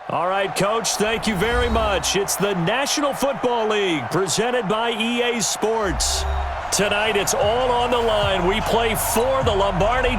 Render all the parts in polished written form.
All right, Coach, thank you very much. It's the National Football League presented by EA Sports. Tonight, it's all on the line. We play for the Lombardi.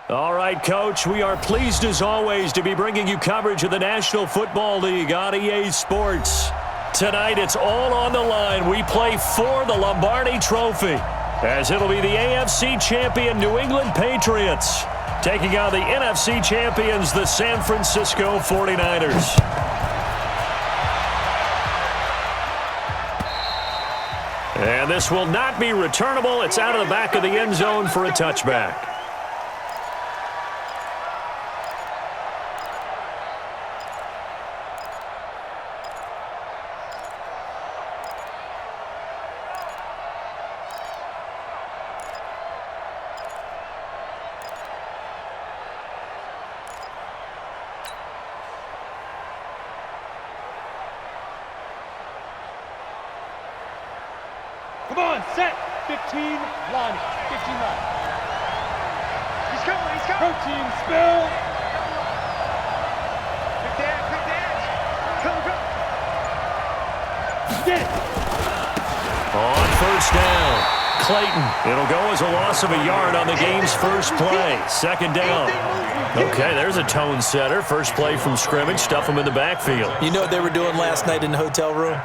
All right, Coach, we are pleased as always to be bringing you coverage of the National Football League on EA Sports. Tonight, it's all on the line. We play for the Lombardi Trophy, as it'll be the AFC champion New England Patriots taking on the NFC champions, the San Francisco 49ers. And this will not be returnable. It's out of the back of the end zone for a touchback. Come on, set. 15 line. 15 line. He's coming, he's coming. Protein spill. Quick dash. Come. Get it. On first down, Clayton. It'll go as a loss of a yard on the game's first play. Second down. Okay, there's a tone setter. First play from scrimmage. Stuff them in the backfield. You know what they were doing last night in the hotel room?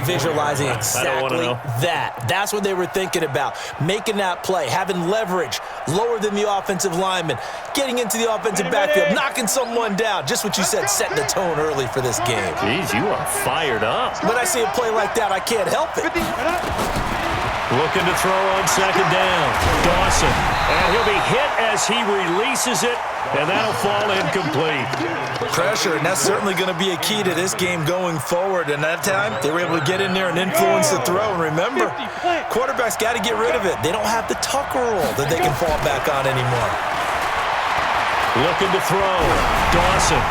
Visualizing exactly that. That's what they were thinking about. Making that play, having leverage, lower than the offensive lineman, getting into the offensive backfield, knocking someone down. Just what you said, setting the tone early for this game. Jeez, you are fired up. When I see a play like that, I can't help it. Looking to throw on second down. Dawson. And he'll be hit as he releases it, and that'll fall incomplete. Pressure, and that's certainly going to be a key to this game going forward. And that time, they were able to get in there and influence the throw. And remember, quarterbacks got to get rid of it. They don't have the Tucker rule that they can fall back on anymore. Looking to throw. Dawson.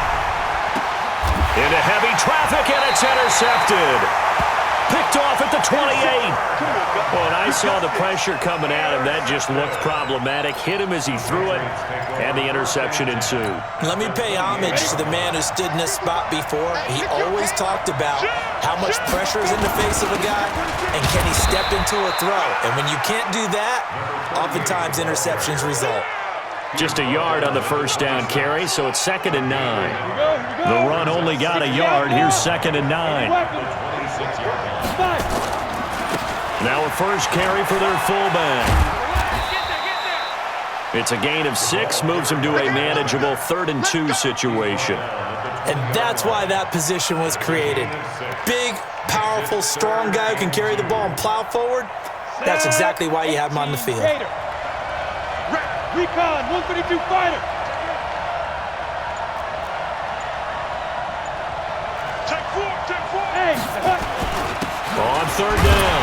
Into heavy traffic, and it's intercepted. Picked off at the 28. Well, and I saw the pressure coming at him. That just looked problematic. Hit him as he threw it, and the interception ensued. Let me pay homage to the man who stood in this spot before. He always talked about how much pressure is in the face of a guy, and can he step into a throw. And when you can't do that, oftentimes interceptions result. Just a yard on the first down carry, so it's 2nd and 9. The run only got a yard. Here's 2nd and 9. Now a first carry for their fullback. It's a gain of 6, moves him to a manageable 3rd and 2 situation. And that's why that position was created. Big, powerful, strong guy who can carry the ball and plow forward. That's exactly why you have him on the field. Recon, 132 fighter. Take 4. Hey, on 3rd down,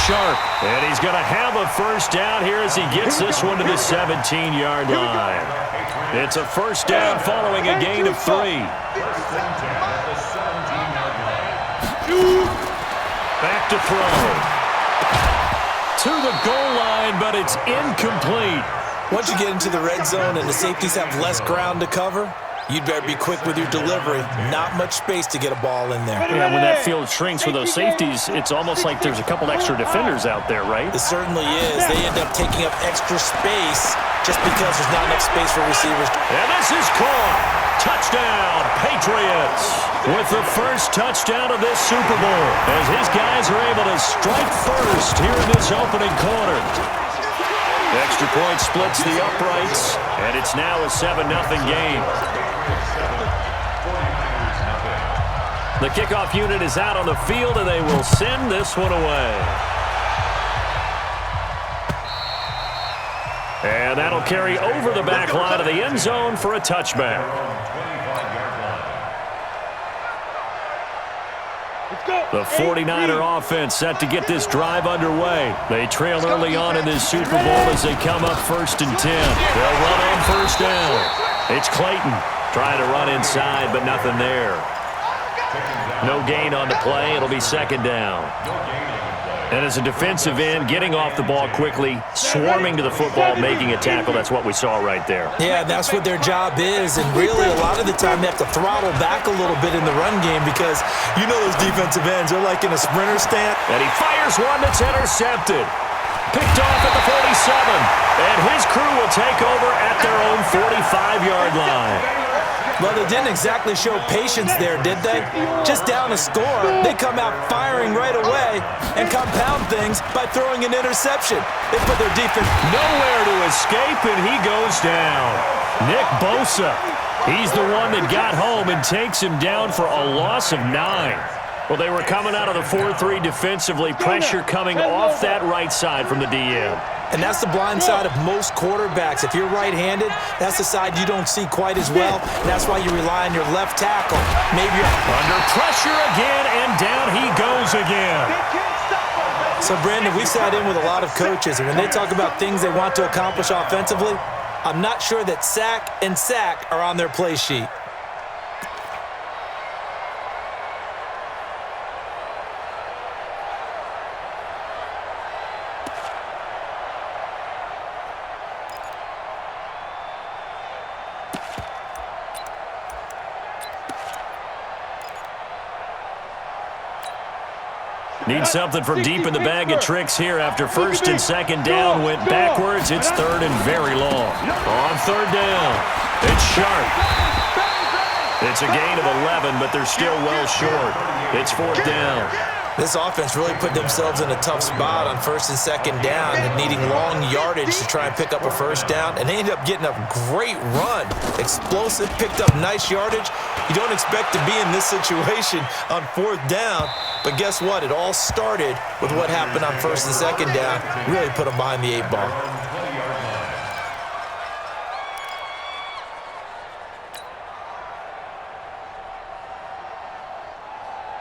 Sharp. And he's going to have a first down here as he gets this one to the 17-yard line. It's a first down following a gain of 3. Back to throw. To the goal line, but it's incomplete. Once you get into the red zone and the safeties have less ground to cover, you'd better be quick with your delivery. Not much space to get a ball in there. Yeah, when that field shrinks with those safeties, it's almost like there's a couple extra defenders out there, right? It certainly is. They end up taking up extra space just because there's not enough space for receivers. And this is caught. Touchdown, Patriots. With the first touchdown of this Super Bowl, as his guys are able to strike first here in this opening quarter. Extra point splits the uprights, and it's now a 7-0 game. The kickoff unit is out on the field, and they will send this one away. And that'll carry over the back line of the end zone for a touchback. The 49er offense set to get this drive underway. They trail early on in this Super Bowl as they come up 1st and 10. They'll run on first down. It's Clayton trying to run inside, but nothing there. No gain on the play. It'll be 2nd down. And as a defensive end, getting off the ball quickly, swarming to the football, making a tackle, that's what we saw right there. Yeah, that's what their job is, and really a lot of the time they have to throttle back a little bit in the run game because you know those defensive ends, they're like in a sprinter stance. And he fires one that's intercepted. Picked off at the 47, and his crew will take over at their own 45-yard line. Well, they didn't exactly show patience there, did they? Just down a score, they come out firing right away and compound things by throwing an interception. They put their defense nowhere to escape, and he goes down. Nick Bosa, he's the one that got home and takes him down for a loss of 9. Well, they were coming out of the 4-3 defensively, pressure coming off that right side from the DM. And that's the blind side of most quarterbacks. If you're right-handed, that's the side you don't see quite as well. And that's why you rely on your left tackle. Maybe you're under pressure again, and down he goes again. So, Brandon, we sat in with a lot of coaches, and when they talk about things they want to accomplish offensively, I'm not sure that sack and sack are on their play sheet. Need something from deep in the bag of tricks here after 1st and 2nd down went backwards. It's 3rd and very long. On 3rd down, it's Sharp. It's a gain of 11, but they're still well short. It's 4th down. This offense really put themselves in a tough spot on 1st and 2nd down and needing long yardage to try and pick up a first down, and they ended up getting a great run. Explosive, picked up nice yardage. You don't expect to be in this situation on 4th down, but guess what? It all started with what happened on 1st and 2nd down. Really put them behind the 8 ball.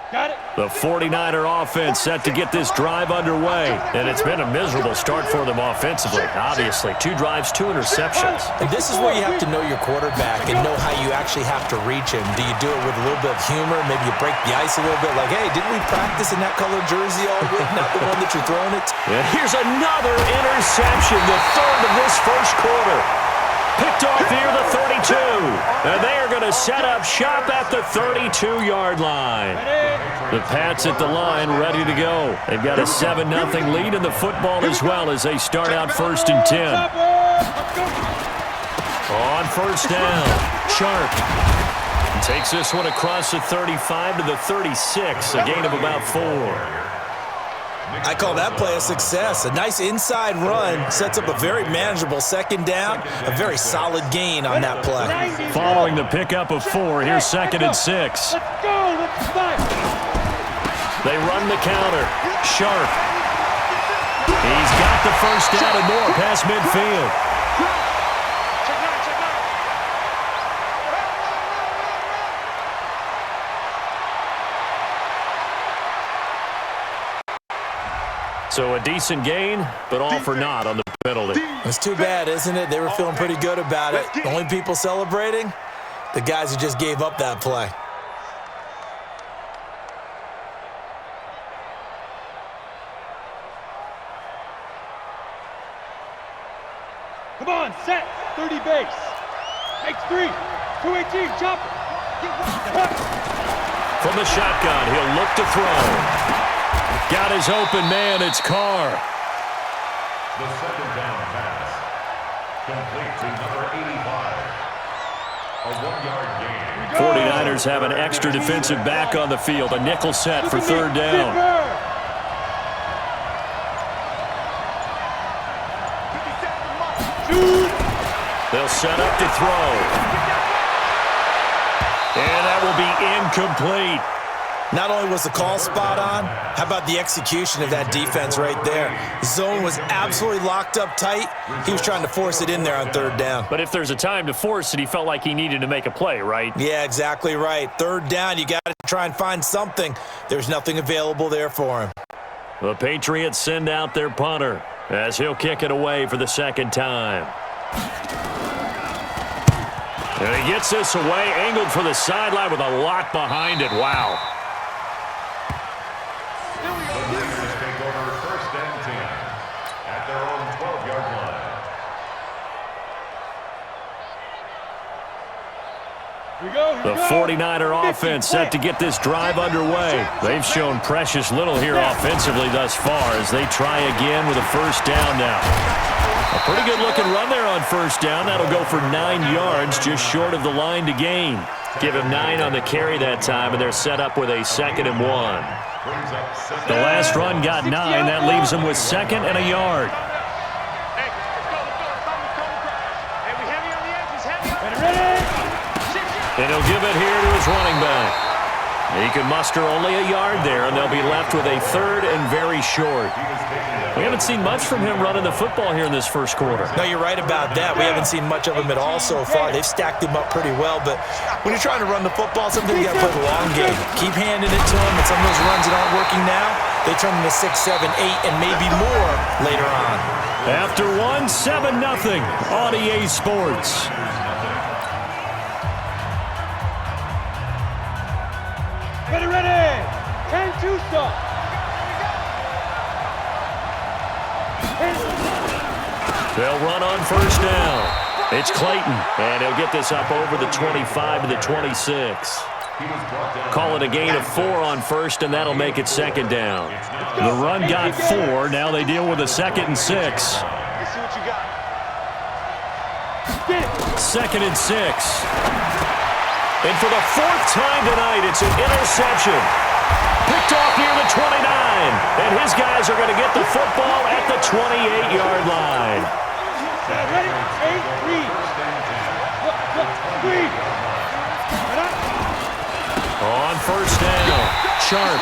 Got it. The 49er offense set to get this drive underway. And it's been a miserable start for them offensively. Obviously, 2 drives, 2 interceptions. And this is where you have to know your quarterback and know how you actually have to reach him. Do you do it with a little bit of humor? Maybe you break the ice a little bit like, hey, didn't we practice in that colored jersey all week? Not the one that you're throwing it. And here's another interception, the 3rd of this first quarter. Picked off near the 32. And they are going to set up shop at the 32-yard line. The Pats at the line ready to go. They've got a 7-0 lead in the football as well as they start out 1st and 10. On first down, Sharp takes this one across the 35 to the 36, a gain of about 4. I call that play a success. A nice inside run sets up a very manageable 2nd down, a very solid gain on that play. Following the pickup of 4, here's 2nd and 6. Let's go. Let's fight. They run the counter. Sharp. He's got the first down and more past midfield. So a decent gain, but all for naught on the penalty. It's too bad, isn't it? They were feeling pretty good about it. The only people celebrating, the guys who just gave up that play. Come on, set. 30 base. Makes 3. 218, chopper. From the shotgun, he'll look to throw. Got his open man, it's Carr. The 2nd down pass. Complete to number 85. A 1-yard gain. 49ers have an extra defensive back on the field. A nickel set for 3rd down. They'll set up to throw. And that will be incomplete. Not only was the call spot on, how about the execution of that defense right there? The zone was absolutely locked up tight. He was trying to force it in there on 3rd down. But if there's a time to force it, he felt like he needed to make a play, right? Yeah, exactly right. 3rd down, you got to try and find something. There's nothing available there for him. The Patriots send out their punter as he'll kick it away for the 2nd time. And he gets this away, angled for the sideline with a lot behind it. Wow. Take over 1st and 10 at their own 12-yard line. The 49er offense set to get this drive underway. They've shown precious little here offensively thus far as they try again with a 1st down now. A pretty good-looking run there on 1st down. That'll go for 9 yards, just short of the line to gain. Give him 9 on the carry that time, and they're set up with a 2nd and 1. The last run got 9. That leaves him with 2nd and a yard. And he'll give it here to his running back. He can muster only a yard there, and they'll be left with a 3rd and very short. We haven't seen much from him running the football here in this first quarter. No, you're right about that. We haven't seen much of him at all so far. They've stacked him up pretty well, but when you're trying to run the football, sometimes you got to play the long game. Keep handing it to him, and some of those runs that aren't working now, they turn into 6, 7, 8, and maybe more later on. After 1, 7-0 on EA Sports. Ready. 10-2 stop. They'll run on 1st down. It's Clayton, and he'll get this up over the 25 to the 26. Call it a gain of 4 on 1st, and that'll make it 2nd down. The run got 4. Now they deal with a 2nd and 6. Let's see what you got. 2nd and 6. And for the 4th time tonight, it's an interception. Picked off near the 29. And his guys are going to get the football at the 28-yard line. Ready? 8-3. On 1st down, Sharp.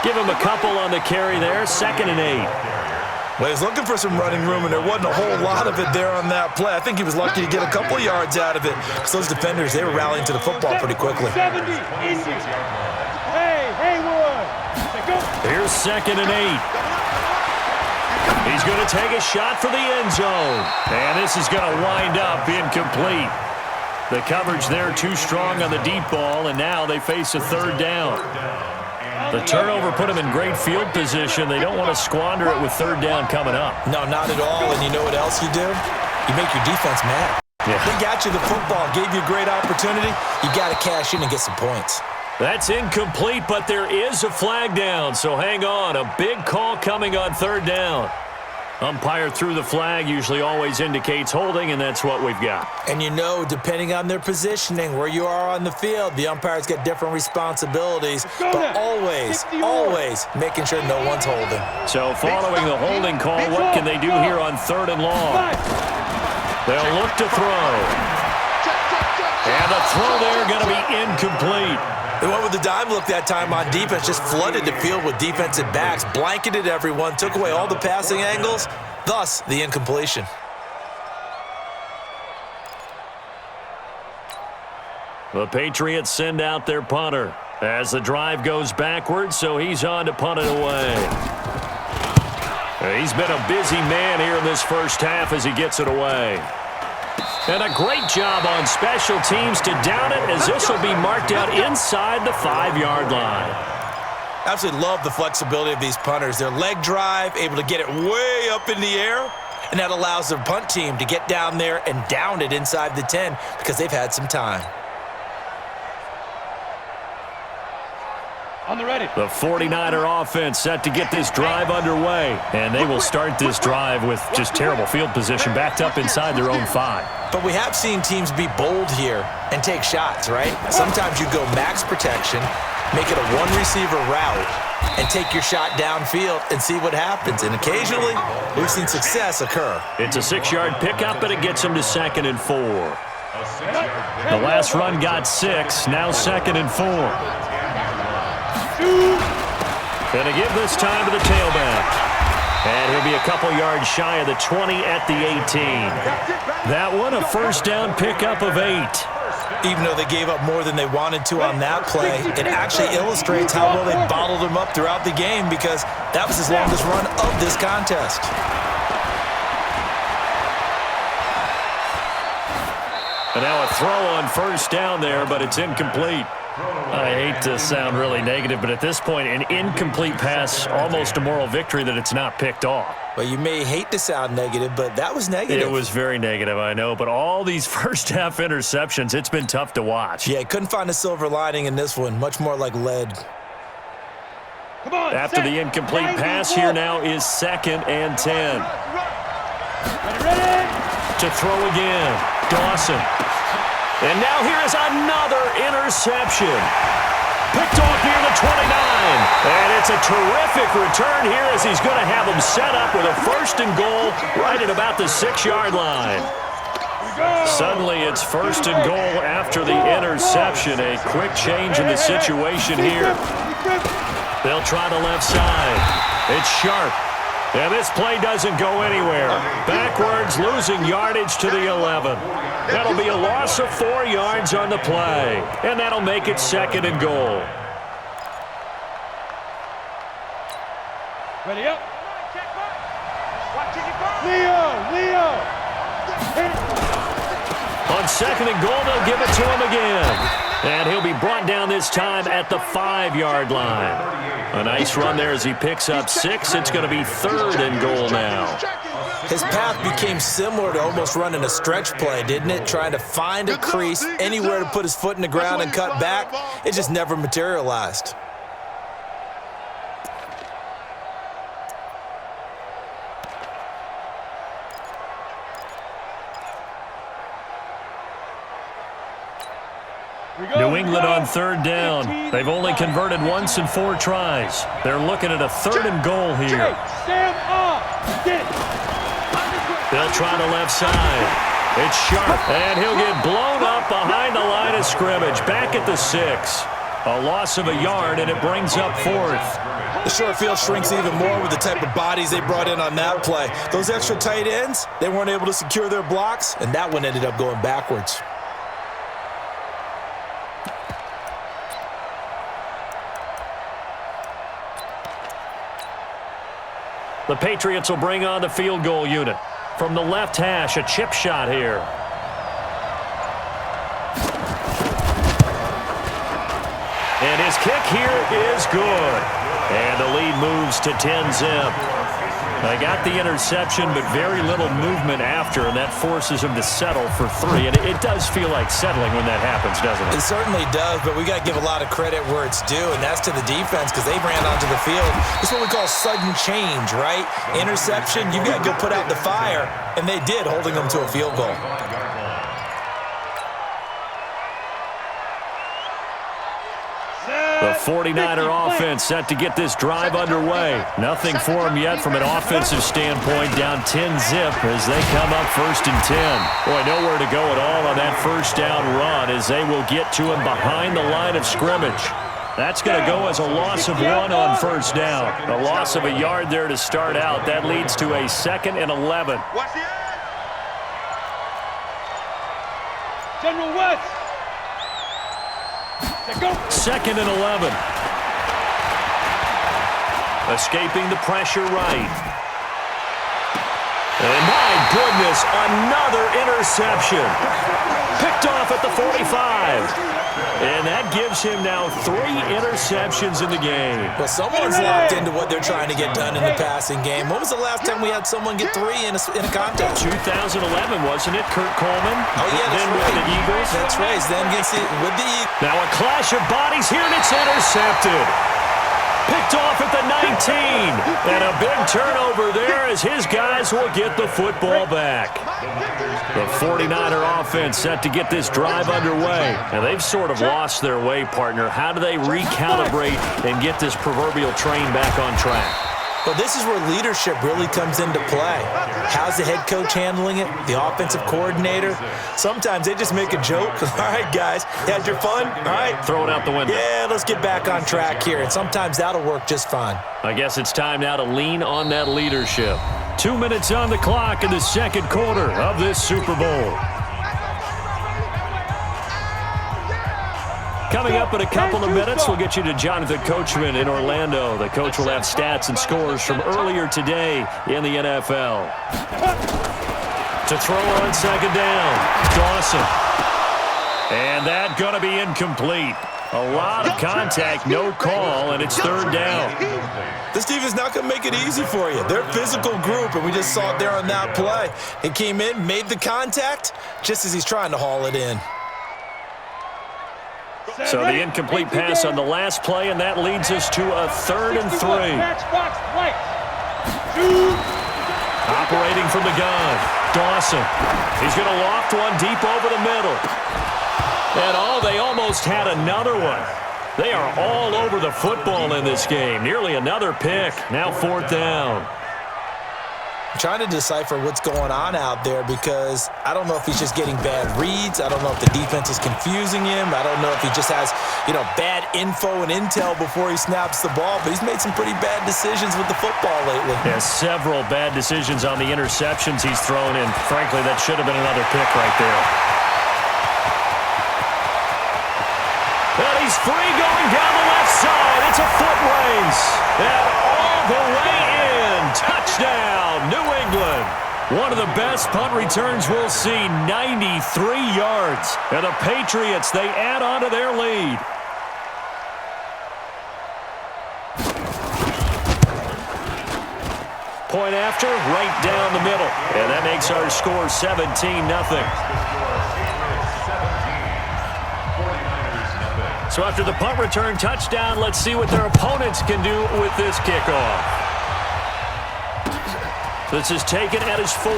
Give him a couple on the carry there. 2nd and 8. Well, he was looking for some running room, and there wasn't a whole lot of it there on that play. I think he was lucky to get a couple of yards out of it. Because those defenders, they were rallying to the football pretty quickly. 70, Indy. Hey, Here's 2nd and 8. He's going to take a shot for the end zone. And this is going to wind up incomplete. The coverage there too strong on the deep ball, and now they face a 3rd down. The turnover put them in great field position. They don't want to squander it with 3rd down coming up. No, not at all. And you know what else you do? You make your defense mad. Yeah. They got you the football, gave you a great opportunity. You got to cash in and get some points. That's incomplete, but there is a flag down, so hang on. A big call coming on 3rd down. Umpire threw the flag, usually always indicates holding, and that's what we've got. And you know, depending on their positioning, where you are on the field, the umpires get different responsibilities, but always making sure no one's holding. So following the holding call, what can they do here on 3rd and long? They'll look to throw. And the throw there going to be incomplete. They went with the dime look that time on defense, just flooded the field with defensive backs, blanketed everyone, took away all the passing angles, thus the incompletion. The Patriots send out their punter as the drive goes backwards, so he's on to punt it away. He's been a busy man here in this first half as he gets it away. And a great job on special teams to down it, as this will be marked out inside the 5-yard line. Absolutely love the flexibility of these punters. Their leg drive, able to get it way up in the air, and that allows their punt team to get down there and down it inside the 10 because they've had some time. On the ready. The 49er offense set to get this drive underway, and they will start this drive with just terrible field position backed up inside their own 5. But we have seen teams be bold here and take shots, right? Sometimes you go max protection, make it a one-receiver route, and take your shot downfield and see what happens. And occasionally, we've seen success occur. It's a 6-yard pickup, and it gets them to 2nd and 4. The last run got 6, now 2nd and 4. Going to give this time to the tailback. And he'll be a couple yards shy of the 20 at the 18. That one, a first down pickup of 8. Even though they gave up more than they wanted to on that play, it actually illustrates how well they bottled them up throughout the game because that was his longest run of this contest. And now a throw on first down there, but it's incomplete. I hate to sound really negative, but at this point, an incomplete pass, almost a moral victory that it's not picked off. Well, you may hate to sound negative, but that was negative. It was very negative, I know, but all these first-half interceptions, it's been tough to watch. Yeah, couldn't find a silver lining in this one, much more like lead. Come on, After the incomplete pass, here now is 2nd and 10. Ready. To throw again, Dawson. And now here is another interception. Picked off near the 29. And it's a terrific return here as he's going to have them set up with a 1st and goal right at about the 6-yard line. Suddenly it's 1st and goal after the interception. A quick change in the situation here. They'll try the left side. It's Sharp. And this play doesn't go anywhere. Backwards, losing yardage to the 11. That'll be a loss of 4 yards on the play. And that'll make it 2nd and goal. Ready up. Leo. On 2nd and goal, they'll give it to him again. And he'll be brought down this time at the 5-yard line. A nice run there as he picks up 6. It's going to be 3rd and goal now. His path became similar to almost running a stretch play, didn't it? Trying to find a crease, anywhere to put his foot in the ground and cut back. It just never materialized. New England on 3rd down. They've only converted once in 4 tries. They're looking at a 3rd and goal here. They'll try the left side. It's Sharp, and he'll get blown up behind the line of scrimmage. Back at the 6. A loss of a yard, and it brings up 4th. The short field shrinks even more with the type of bodies they brought in on that play. Those extra tight ends, they weren't able to secure their blocks, and that one ended up going backwards. The Patriots will bring on the field goal unit. From the left hash, a chip shot here. And his kick here is good. And the lead moves to 10-zip. They got the interception, but very little movement after, and that forces him to settle for 3. And it does feel like settling when that happens, doesn't it? It certainly does, but we got to give a lot of credit where it's due, and that's to the defense because they ran onto the field. It's what we call sudden change, right? Interception, you got to go put out the fire, and they did, holding them to a field goal. The 49er offense set to get this drive underway. Nothing for them yet from an offensive standpoint, down 10-zip as they come up 1st and 10. Boy, nowhere to go at all on that first down run as they will get to him behind the line of scrimmage. That's going to go as a loss of 1 on first down. A loss of a yard there to start out. That leads to a 2nd and 11. General West. 2nd and 11. Escaping the pressure right. And my goodness, another interception. Picked off at the 45. And that gives him now 3 interceptions in the game. Well, someone's locked into what they're trying to get done in the passing game. When was the last time we had someone get 3 in a contest? 2011, wasn't it? Kurt Coleman. Oh, yeah, that's then right. with the Eagles. That's right. Then with the Eagles. Now a clash of bodies here, and it's intercepted. Picked off at the 19. And a big turnover there as his guys will get the football back. The 49er offense set to get this drive underway. And they've sort of lost their way, partner. How do they recalibrate and get this proverbial train back on track? Well, this is where leadership really comes into play. How's the head coach handling it? The offensive coordinator? Sometimes they just make a joke. All right, guys, you had your fun? All right. Throw it out the window. Yeah, let's get back on track here. And sometimes that'll work just fine. I guess it's time now to lean on that leadership. 2 minutes on the clock in the second quarter of this Super Bowl. Coming up in a couple of minutes, we'll get you to Jonathan Coachman in Orlando. The coach will have stats and scores from earlier today in the NFL. To throw on 2nd down, Dawson. And that going to be incomplete. A lot of contact, no call, and it's 3rd down. This defense not going to make it easy for you. They're a physical group, and we just saw it there on that play. He came in, made the contact, just as he's trying to haul it in. So the incomplete pass on the last play, and that leads us to a 3rd and 3. Operating from the gun, Dawson. He's going to loft one deep over the middle. And they almost had another one. They are all over the football in this game. Nearly another pick. Now 4th down. I'm trying to decipher what's going on out there because I don't know if he's just getting bad reads. I don't know if the defense is confusing him. I don't know if he just has, bad info and intel before he snaps the ball. But he's made some pretty bad decisions with the football lately. Yeah, several bad decisions on the interceptions he's thrown in. Frankly, that should have been another pick right there. And he's free going down the left side. It's a foot race. And all the way in. Touchdown, New England. One of the best punt returns we'll see, 93 yards. And the Patriots, they add on to their lead. Point after, right down the middle. And that makes our score 17-0. So after the punt return touchdown, let's see what their opponents can do with this kickoff. This is taken at his 4.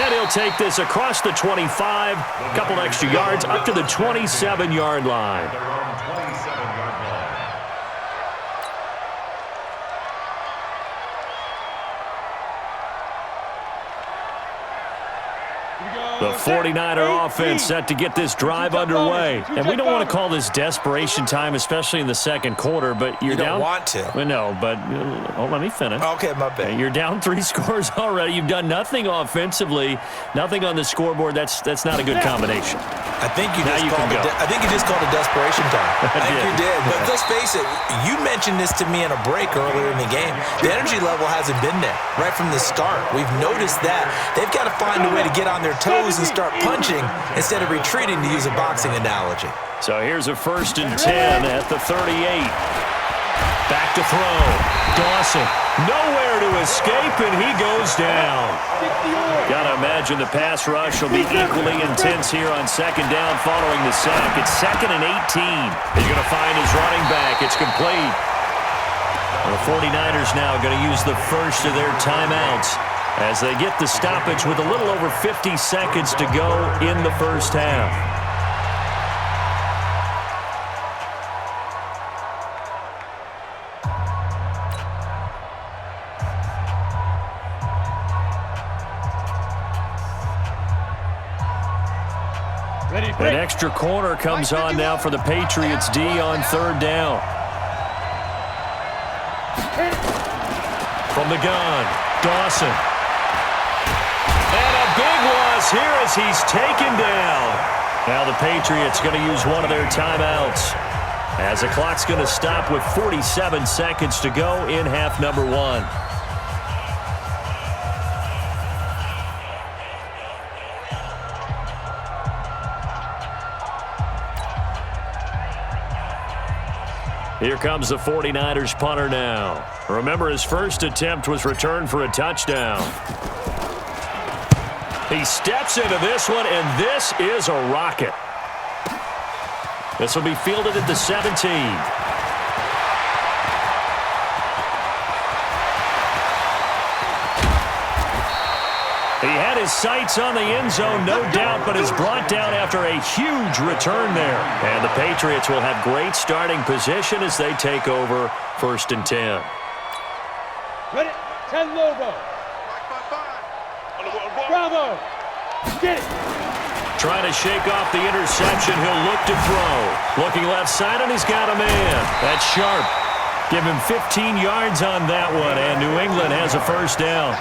And he'll take this across the 25, a couple extra yards, up to the 27-yard line. Here we go. The 49er offense set to get this drive underway. And we don't want to call this desperation time, especially in the second quarter, but you're down. You don't want to. Well, no, but let me finish. Okay, my bad. You're down 3 scores already. You've done nothing offensively, nothing on the scoreboard. That's not a good combination. I think you just called it desperation time. I think you did. But let's face it, you mentioned this to me in a break earlier in the game. The energy level hasn't been there right from the start. We've noticed that. They've got to find a way to get on their toes and start punching instead of retreating, to use a boxing analogy. So here's a 1st and 10 at the 38. Back to throw. Dawson, nowhere to escape, and he goes down. Gotta imagine the pass rush will be equally intense here on 2nd down following the sack. It's 2nd and 18. He's going to find his running back. It's complete. The 49ers now going to use the first of their timeouts as they get the stoppage with a little over 50 seconds to go in the first half. An extra corner comes on now for the Patriots D on 3rd down. From the gun, Dawson. And a big loss here as he's taken down. Now the Patriots going to use one of their timeouts as the clock's going to stop with 47 seconds to go in half number 1. Here comes the 49ers punter now. Remember, his first attempt was returned for a touchdown. He steps into this one, and this is a rocket. This will be fielded at the 17. He had his sights on the end zone, no doubt, but is brought down after a huge return there. And the Patriots will have great starting position as they take over 1st and 10. Ready? 10 logo. Bravo. Get it. Trying to shake off the interception. He'll look to throw. Looking left side, and he's got a man. That's sharp. Give him 15 yards on that one, and New England has a 1st down.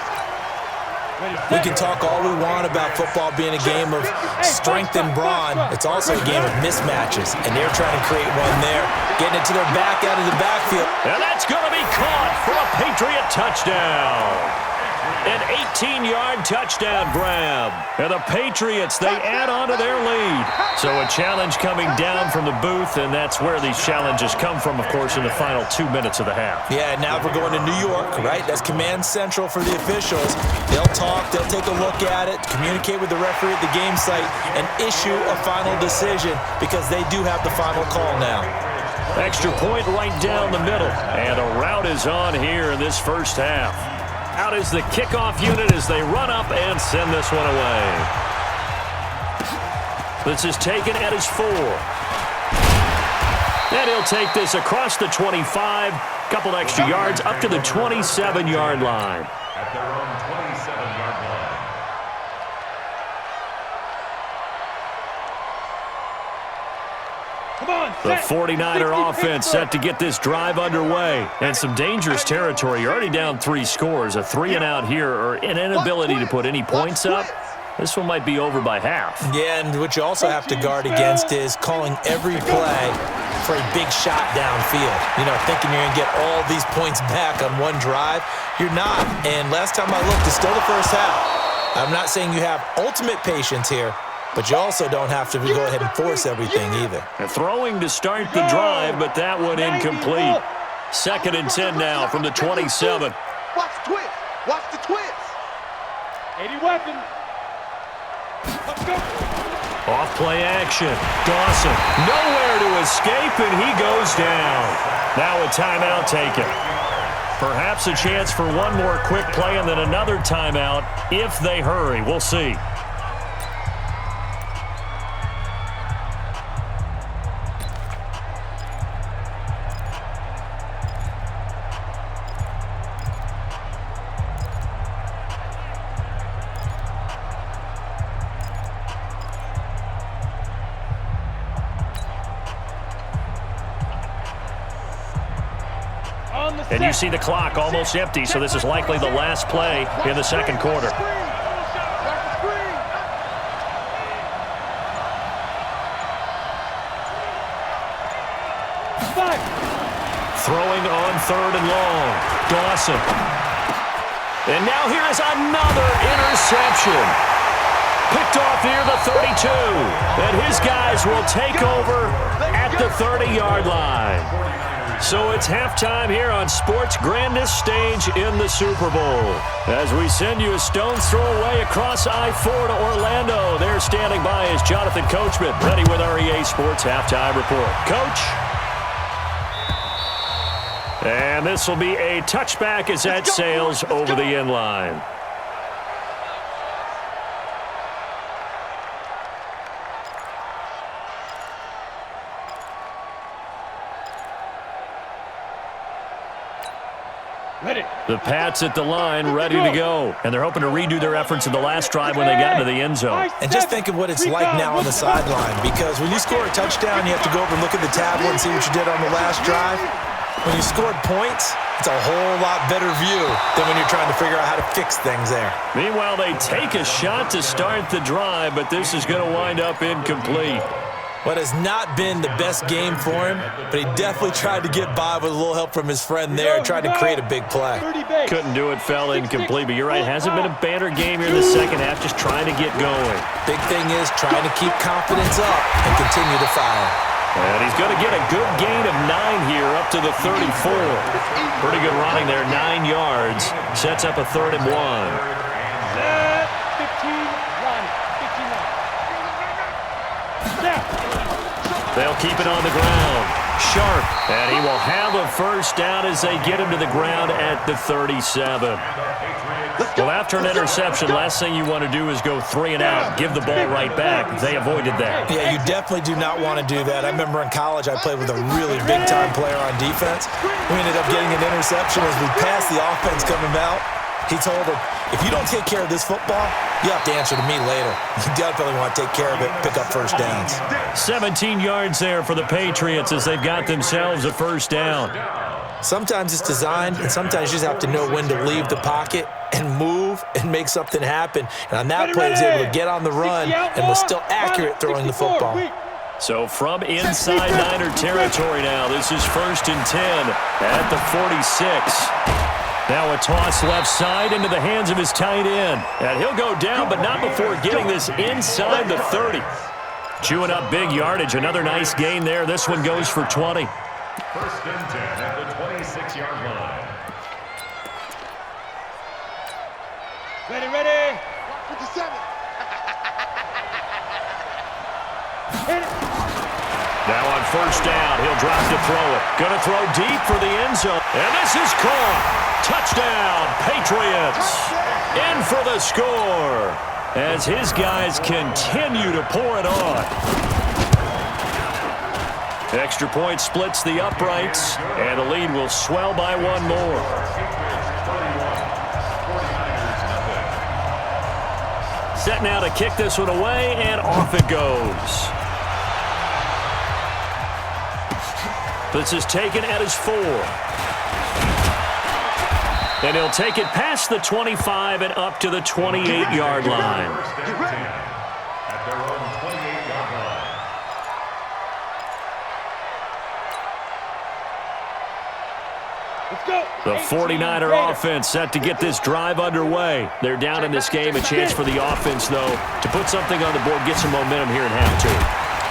We can talk all we want about football being a game of strength and brawn. It's also a game of mismatches, and they're trying to create one there, getting it to their back out of the backfield. And that's going to be caught for a Patriot touchdown. An 18-yard touchdown grab. And the Patriots, they add on to their lead. So a challenge coming down from the booth, and that's where these challenges come from, of course, in the final 2 minutes of the half. Yeah, now we're going to New York, right? That's command central for the officials. They'll talk, they'll take a look at it, communicate with the referee at the game site, and issue a final decision because they do have the final call now. Extra point right down the middle. And a rout is on here in this first half. Out is the kickoff unit as they run up and send this one away. This is taken at his 4. And he'll take this across the 25, couple extra yards up to the 27-yard line. At their own 27-yard line. The 49er offense set to get this drive underway. And some dangerous territory. You're already down 3 scores. A 3-and-out here or an inability to put any points up. This one might be over by half. Yeah, and what you also have to guard against is calling every play for a big shot downfield. You know, thinking you're going to get all these points back on one drive. You're not. And last time I looked, it's still the first half. I'm not saying you have ultimate patience here, but you also don't have to go ahead and force everything either. And throwing to start the drive, but that one incomplete. 2nd and 10 now from the 27. Watch the twist. Watch the twist. 80 weapon. Let's go. Off play action. Dawson nowhere to escape, and he goes down. Now a timeout taken. Perhaps a chance for one more quick play and then another timeout if they hurry. We'll see. And you see the clock almost empty, so this is likely the last play in the second quarter. Throwing on third and long. Dawson. And now here is another interception. Picked off near the 32. And his guys will take over at the 30-yard line. So it's halftime here on sports' grandest stage in the Super Bowl. As we send you a stone's throw away across I-4 to Orlando. There standing by is Jonathan Coachman, ready with our EA Sports Halftime Report. Coach? And this will be a touchback as that sails over the end line. The Pats at the line, ready to go. And they're hoping to redo their efforts in the last drive when they got into the end zone. And just think of what it's like now on the sideline, because when you score a touchdown, you have to go over and look at the tablet and see what you did on the last drive. When you scored points, it's a whole lot better view than when you're trying to figure out how to fix things there. Meanwhile, they take a shot to start the drive, but this is going to wind up incomplete. What has not been the best game for him, but he definitely tried to get by with a little help from his friend there, trying to create a big play. Couldn't do it, fell incomplete, but you're right, hasn't been a banner game here in the second half, just trying to get going. Big thing is trying to keep confidence up and continue to fire. And he's going to get a good gain of 9 here up to the 34. Pretty good running there, 9 yards. Sets up a 3rd and 1. 15, line, 59. Snap. They'll keep it on the ground. Sharp. And he will have a first down as they get him to the ground at the 37. Well, after an interception, last thing you want to do is go 3 and out, give the ball right back. They avoided that. Yeah, you definitely do not want to do that. I remember in college I played with a really big-time player on defense. We ended up getting an interception as we passed the offense coming out. He told him, if you don't take care of this football, you have to answer to me later. You definitely want to take care of it, pick up first downs. 17 yards there for the Patriots as they've got themselves a first down. Sometimes it's designed, and sometimes you just have to know when to leave the pocket and move and make something happen. And on that play, he was able to get on the run and was still accurate throwing the football. So from inside Niner territory now, this is 1st and 10 at the 46. Now a toss left side into the hands of his tight end. And he'll go down, but not before getting this inside the 30. Chewing up big yardage. Another nice gain there. This one goes for 20. 1st and 10 at the 26-yard line. Ready. 57. Now on 1st down, he'll drop to throw it. Going to throw deep for the end zone. And this is caught. Touchdown, Patriots. In for the score as his guys continue to pour it on. Extra point splits the uprights, and the lead will swell by 1 more. Set now to kick this one away, and off it goes. This is taken at his 4. And he'll take it past the 25 and up to the 28-yard line. At their own 28-yard line. Let's go. The 49er offense set to get this drive underway. They're down in this game. A chance for the offense, though, to put something on the board, get some momentum here in half 2.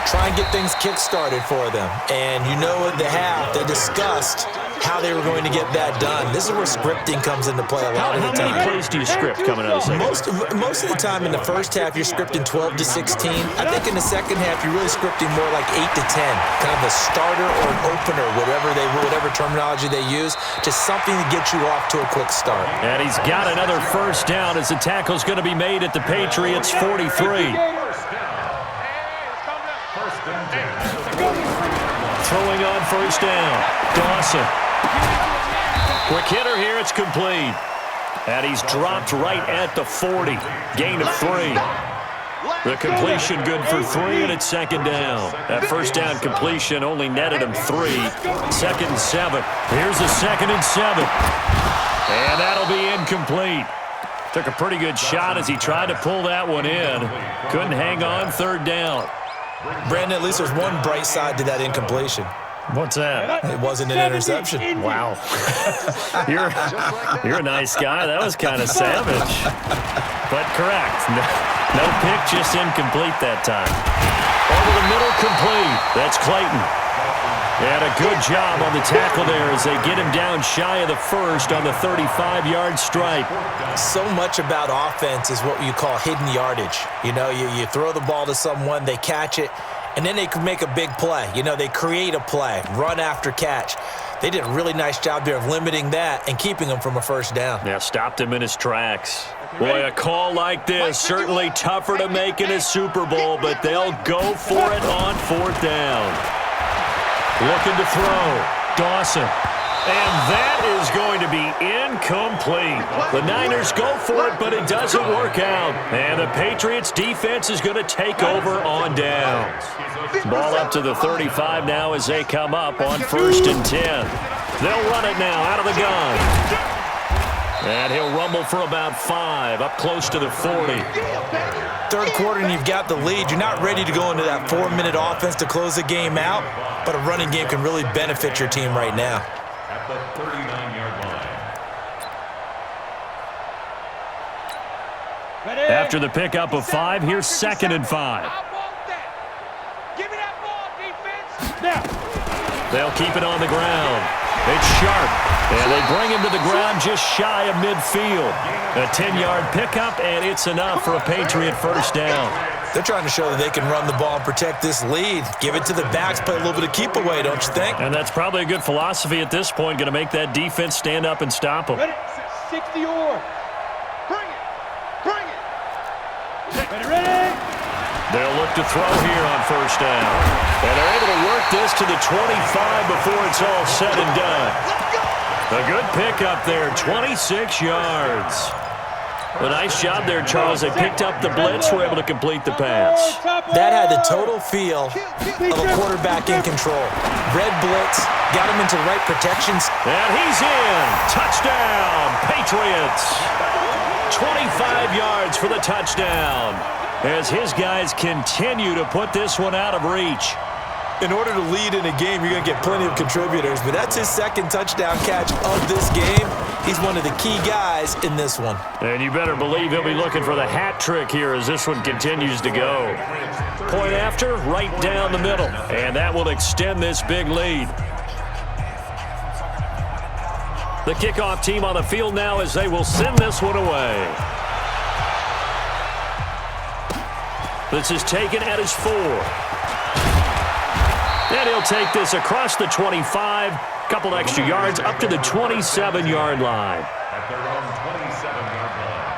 Try and get things kick-started for them. And you know at the half, they discussed how they were going to get that done. This is where scripting comes into play a lot of the time. How many plays do you script coming out of the second? Most of the time in the first half, you're scripting 12 to 16. I think in the second half, you're really scripting more like 8 to 10. Kind of a starter or an opener, whatever terminology they use. Just something to get you off to a quick start. And he's got another first down as the tackle's going to be made at the Patriots' 43. Throwing on 1st down. Dawson. Quick hitter here. It's complete. And he's dropped right at the 40. Gain of 3. The completion good for 3, and it's second down. That first down completion only netted him 3. Second and 7. Here's a second and 7. And that'll be incomplete. Took a pretty good shot as he tried to pull that one in. Couldn't hang on, third down. Brandon, at least there's one bright side to that incompletion. What's that? It wasn't an interception. Wow. You're a nice guy. That was kind of savage. But correct. No pick, just incomplete that time. Over the middle, complete. That's Clayton. And a good job on the tackle there as they get him down shy of the first on the 35-yard stripe. So much about offense is what you call hidden yardage. You know, you throw the ball to someone, they catch it, and then they can make a big play. You know, they create a play, run after catch. They did a really nice job there of limiting that and keeping him from a first down. Yeah, stopped him in his tracks. Boy, a call like this, certainly tougher to make in a Super Bowl, but they'll go for it on fourth down. Looking to throw. Dawson. And that is going to be incomplete. The Niners go for it, but it doesn't work out. And the Patriots defense is going to take over on downs. Ball up to the 35 now as they come up on 1st and 10. They'll run it now out of the gun. And he'll rumble for about 5, up close to the 40. Third quarter and you've got the lead. You're not ready to go into that 4-minute offense to close the game out, but a running game can really benefit your team right now. At the 39-yard line. After the pickup of 5, here's 2nd and 5. Give me that ball, defense. Now. They'll keep it on the ground. It's Sharp, and they bring him to the ground just shy of midfield. A 10-yard pickup, and it's enough for a Patriot first down. They're trying to show that they can run the ball and protect this lead. Give it to the backs, play a little bit of keep away, don't you think? And that's probably a good philosophy at this point, going to make that defense stand up and stop them. Ready? 60 or. Bring it. Bring it. Ready, ready. They'll look to throw here on first down. And they're able to work this to the 25 before it's all said and done. A good pickup there, 26 yards. A nice job there, Charles. They picked up the blitz, were able to complete the pass. That had the total feel of a quarterback in control. Red blitz, got him into the right protections. And he's in. Touchdown, Patriots. 25 yards for the touchdown as his guys continue to put this one out of reach. In order to lead in a game, you're going to get plenty of contributors, but that's his second touchdown catch of this game. He's one of the key guys in this one. And you better believe he'll be looking for the hat trick here as this one continues to go. Point after, right down the middle, and that will extend this big lead. The kickoff team on the field now as they will send this one away. This is taken at his 4. And he'll take this across the 25, couple extra yards, up to the 27-yard line. At their own 27-yard line.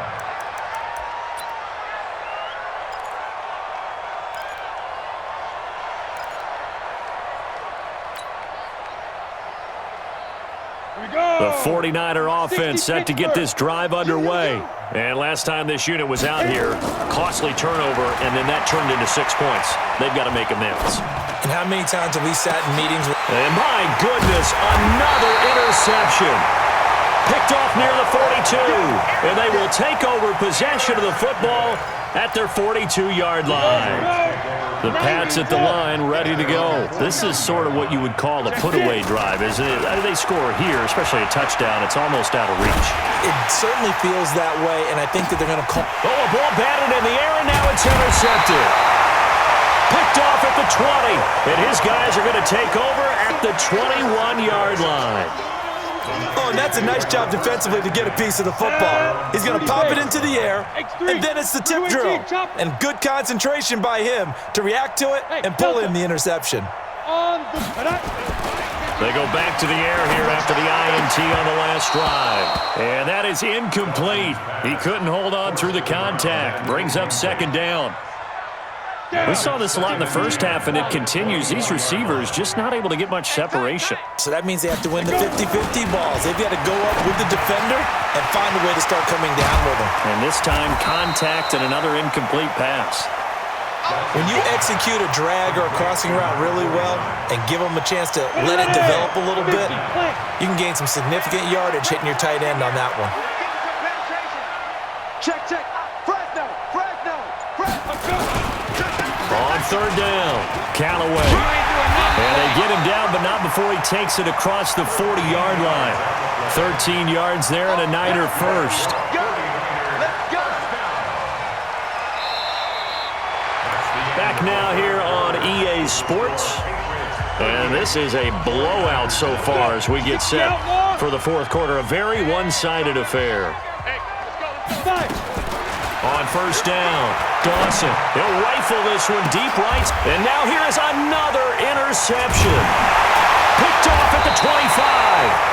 Here we go. The 49er offense set to get this drive underway. And last time this unit was out here, costly turnover, and then that turned into 6 points. They've got to make amends. And how many times have we sat in meetings with... And my goodness, another interception. Picked off near the 42. And they will take over possession of the football at their 42-yard line. The Pats at the line, ready to go. This is sort of what you would call a put-away drive, isn't it? They score here, especially a touchdown. It's almost out of reach. It certainly feels that way, and I think that they're going to call... Oh, a ball batted in the air, and now it's intercepted. Picked off at the 20, and his guys are going to take over at the 21-yard line. Oh, and that's a nice job defensively to get a piece of the football. He's going to pop it into the air, and then it's the tip drill. And good concentration by him to react to it and pull in the interception. They go back to the air here after the INT on the last drive. And that is incomplete. He couldn't hold on through the contact. Brings up second down. We saw this a lot in the first half, and it continues. These receivers just not able to get much separation. So that means they have to win the 50-50 balls. They've got to go up with the defender and find a way to start coming down with them. And this time, contact and another incomplete pass. When you execute a drag or a crossing route really well and give them a chance to let it develop a little bit, you can gain some significant yardage hitting your tight end on that one. Check, check. Fresno. On third down, Callaway. And they get him down, but not before he takes it across the 40-yard line. 13 yards there and a Niner first. Back now here on EA Sports. And this is a blowout so far as we get set for the fourth quarter. A very one-sided affair. On first down, Dawson. He'll rifle this one deep right. And now here is another interception. Picked off at the 25.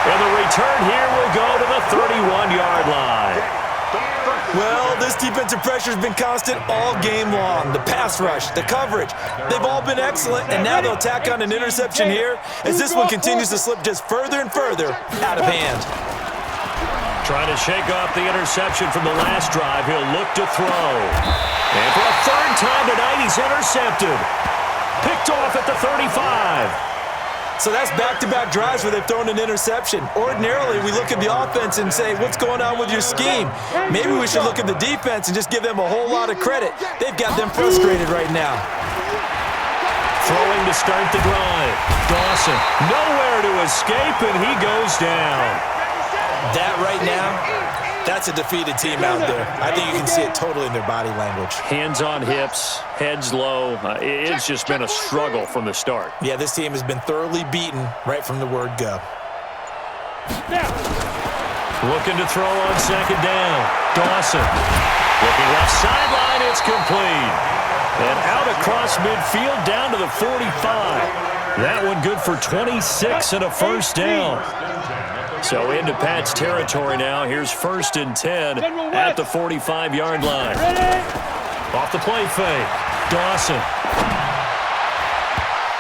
And the return here will go to the 31-yard line. Well, this defensive pressure has been constant all game long. The pass rush, the coverage, they've all been excellent, and now they'll tack on an interception here as this one continues to slip just further and further out of hand. Trying to shake off the interception from the last drive. He'll look to throw. And for a third time tonight, he's intercepted. Picked off at the 35. So that's back-to-back drives where they've thrown an interception. Ordinarily, we look at the offense and say, what's going on with your scheme? Maybe we should look at the defense and just give them a whole lot of credit. They've got them frustrated right now. Throwing to start the drive. Dawson, nowhere to escape, and he goes down. That right now, that's a defeated team out there. I think you can see it totally in their body language. Hands on hips, heads low. It's just been a struggle from the start. Yeah, this team has been thoroughly beaten right from the word go. Looking to throw on second down. Dawson. Looking left sideline, it's complete. And out across midfield down to the 45. That one good for 26 and a first down. So into Pat's territory now. Here's 1st and 10 at the 45-yard line. Off the play fake. Dawson.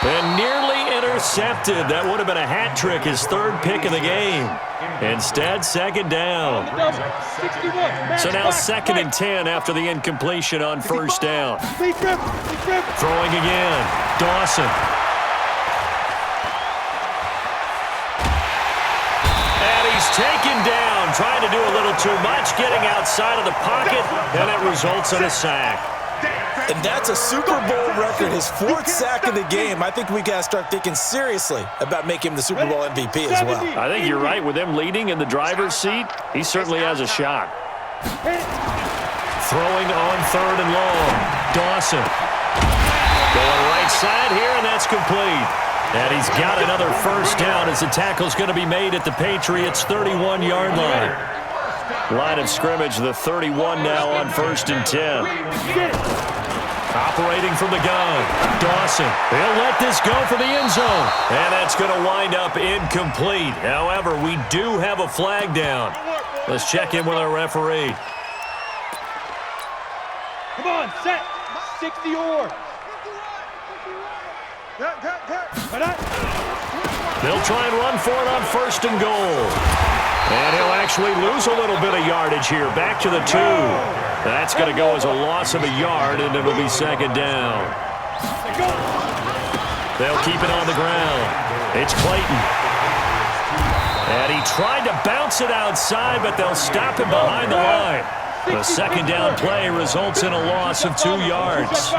And nearly intercepted. That would have been a hat trick, his third pick of the game. Instead, second down. So now 2nd and 10 after the incompletion on first down. Throwing again. Dawson. Taken down, trying to do a little too much, getting outside of the pocket, and it results in a sack. And that's a Super Bowl record, his 4th sack of the game. I think we got to start thinking seriously about making him the Super Bowl MVP as well. I think you're right. With him leading in the driver's seat, he certainly has a shot. Throwing on 3rd and long. Dawson. Going right side here, and that's complete. And he's got another first down as the tackle's going to be made at the Patriots' 31-yard line. Line of scrimmage, the 31 now on 1st and 10. Operating from the gun, Dawson. He'll let this go for the end zone. And that's going to wind up incomplete. However, we do have a flag down. Let's check in with our referee. Come on, set. 60 or. They'll try and run for it on 1st and goal. And he'll actually lose a little bit of yardage here. Back to the 2. That's going to go as a loss of a yard, and it'll be 2nd down. They'll keep it on the ground. It's Clayton. And he tried to bounce it outside, but they'll stop him behind the line. The 2nd down play results in a loss of 2 yards.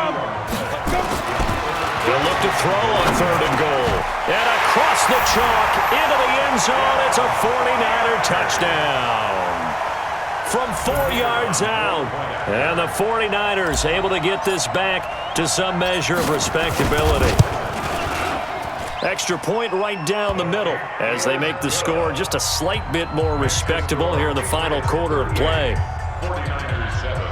They'll look to throw on 3rd and goal. And across the chalk into the end zone. It's a 49er touchdown. From 4 yards out. And the 49ers able to get this back to some measure of respectability. Extra point right down the middle as they make the score just a slight bit more respectable here in the final quarter of play. 49ers 7.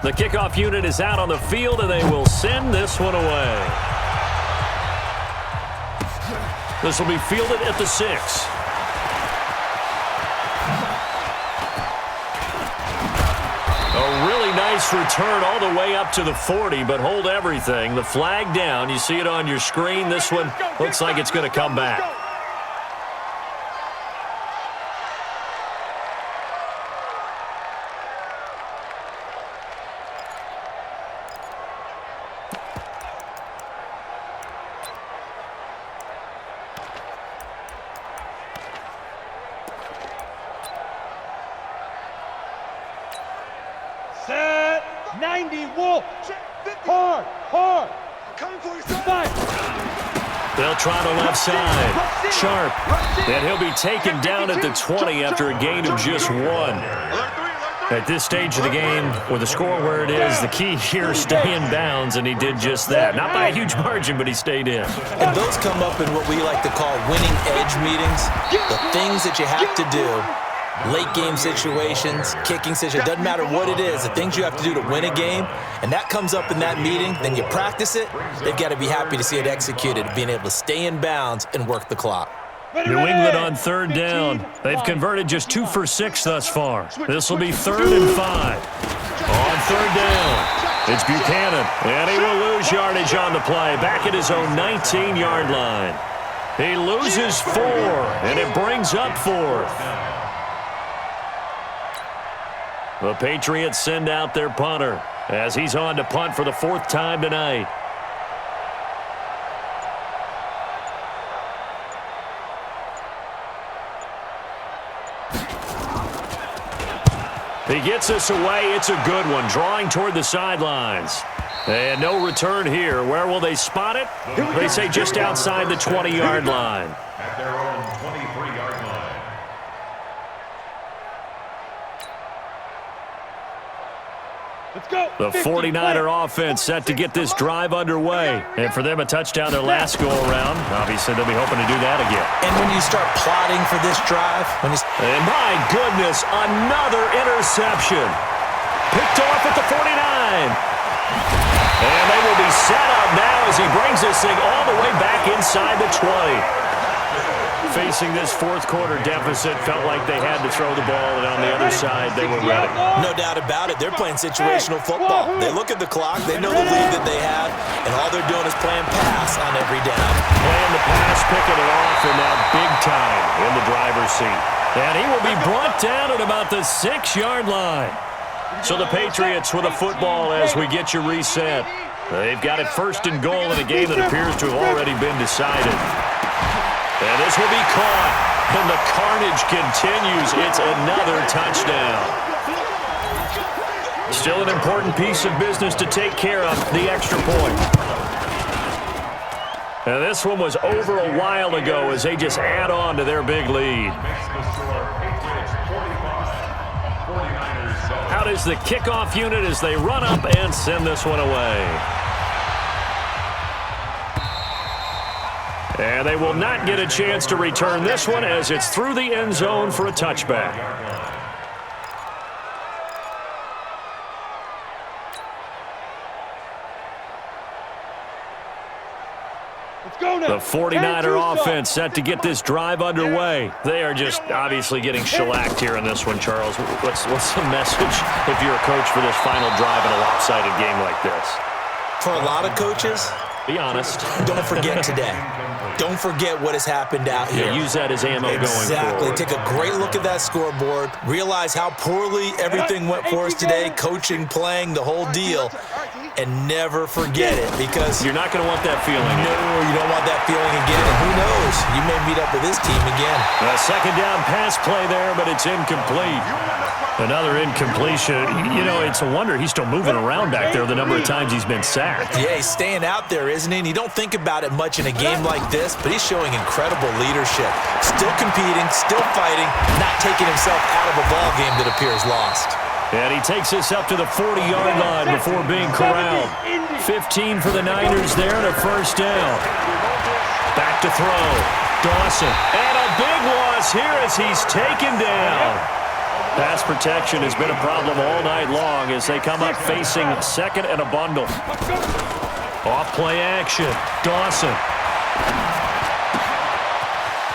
The kickoff unit is out on the field, and they will send this one away. This will be fielded at the 6. A really nice return all the way up to the 40, but hold everything. The flag down. You see it on your screen. This one looks like it's going to come back. 90, Wolf. Hard. Coming for your Five. They'll try the left side. Sharp. And he'll be taken down at the 20 after a gain of just 1. At this stage of the game, with the score where it is, the key here is stay in bounds, and he did just that. Not by a huge margin, but he stayed in. And those come up in what we like to call winning edge meetings. The things that you have to do, late game situations, kicking situations, doesn't matter what it is, the things you have to do to win a game, and that comes up in that meeting, then you practice it, they've got to be happy to see it executed, being able to stay in bounds and work the clock. New England on third down. They've converted just 2 for 6 thus far. This will be 3rd and 5. On third down, it's Buchanan, and he will lose yardage on the play, back at his own 19-yard line. He loses 4, and it brings up 4th. The Patriots send out their punter as he's on to punt for the 4th time tonight. He gets us away. It's a good one, drawing toward the sidelines. And no return here. Where will they spot it? They say just outside the 20-yard line. At their own 23-yard line. Let's go. The 49er offense set to get this drive underway. And for them, a touchdown their last go-around. Obviously, they'll be hoping to do that again. And when you start plotting for this drive, And my goodness, another interception. Picked off at the 49. And they will be set up now as he brings this thing all the way back inside the 20. Facing this fourth quarter deficit, felt like they had to throw the ball, and on the other side, they were ready. no doubt about it, they're playing situational football. They look at the clock, they know the lead that they have, and all they're doing is playing pass on every down. Playing the pass, picking it off, and now big time in the driver's seat. And he will be brought down at about the 6-yard line. So the Patriots with a football as we get you reset. They've got it 1st and goal in a game that appears to have already been decided. And this will be caught. And the carnage continues. It's another touchdown. Still an important piece of business to take care of, the extra point. And this one was over a while ago as they just add on to their big lead. How does the kickoff unit as they run up and send this one away? And they will not get a chance to return this one as it's through the end zone for a touchback. The 49er offense set to get this drive underway. They are just obviously getting shellacked here in this one, Charles. What's the message if you're a coach for this final drive in a lopsided game like this? For a lot of coaches, be honest. Don't forget today. Don't forget what has happened out here. Yeah, use that as ammo going forward. Exactly. Take a great look at that scoreboard. Realize how poorly everything went for us today, coaching, playing, the whole deal. And never forget it, because you're not going to want that feeling. No, you don't want that feeling again. And who knows? You may meet up with this team again. A 2nd down pass play there, but it's incomplete. Another incompletion. You know, it's a wonder he's still moving around back there the number of times he's been sacked. Yeah, he's staying out there, isn't he? And you don't think about it much in a game like this, but he's showing incredible leadership. Still competing, still fighting, not taking himself out of a ball game that appears lost. And he takes us up to the 40-yard line before being corralled. 15 for the Niners there and a 1st down. Back to throw. Dawson. And a big loss here as he's taken down. Pass protection has been a problem all night long as they come up facing 2nd and a bundle. Off play action. Dawson.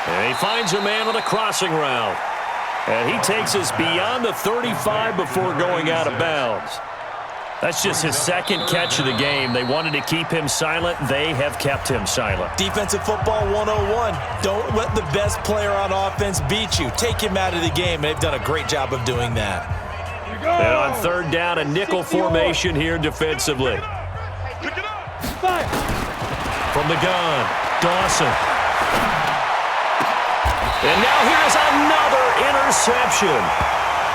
And he finds a man on a crossing route. And he takes us beyond the 35 before going out of bounds. That's just his 2nd catch of the game. They wanted to keep him silent. They have kept him silent. Defensive football 101. Don't let the best player on offense beat you. Take him out of the game. They've done a great job of doing that. And on 3rd down, a nickel formation here defensively. From the gun, Dawson. And now here's another interception.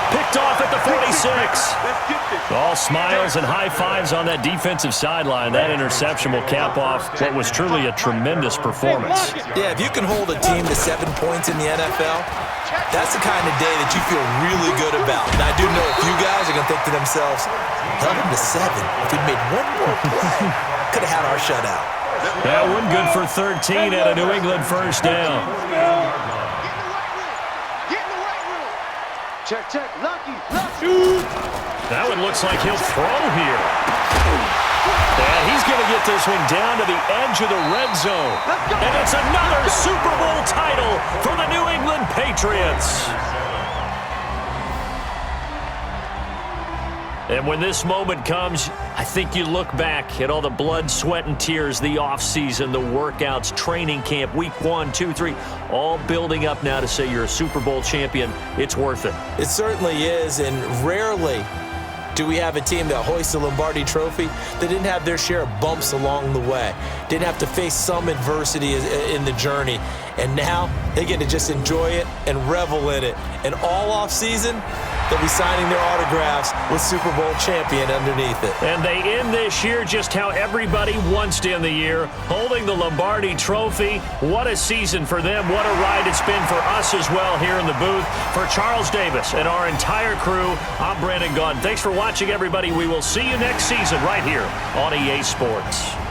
Picked off at the 46. Let's get this. All smiles and high fives on that defensive sideline. That interception will cap off what was truly a tremendous performance. Yeah, if you can hold a team to 7 points in the NFL, that's the kind of day that you feel really good about. And I do know a few guys are going to think to themselves, held them to 7. If we'd made one more play, could have had our shutout. That one good for 13 at a New England first down. Check, Lucky. Shoot. That one looks like he'll throw here. And he's going to get this one down to the edge of the red zone. And it's another Super Bowl title for the New England Patriots. And when this moment comes, I think you look back at all the blood, sweat, and tears, the offseason, the workouts, training camp, week 1, 2, 3, all building up now to say you're a Super Bowl champion. It's worth it. It certainly is, and rarely do we have a team that hoists the Lombardi Trophy that didn't have their share of bumps along the way, didn't have to face some adversity in the journey, and now they get to just enjoy it and revel in it. And all offseason, they'll be signing their autographs with Super Bowl champion underneath it. And they end this year just how everybody wants to end the year, holding the Lombardi Trophy. What a season for them. What a ride it's been for us as well here in the booth. For Charles Davis and our entire crew, I'm Brandon Gaudin. Thanks for watching, everybody. We will see you next season right here on EA Sports.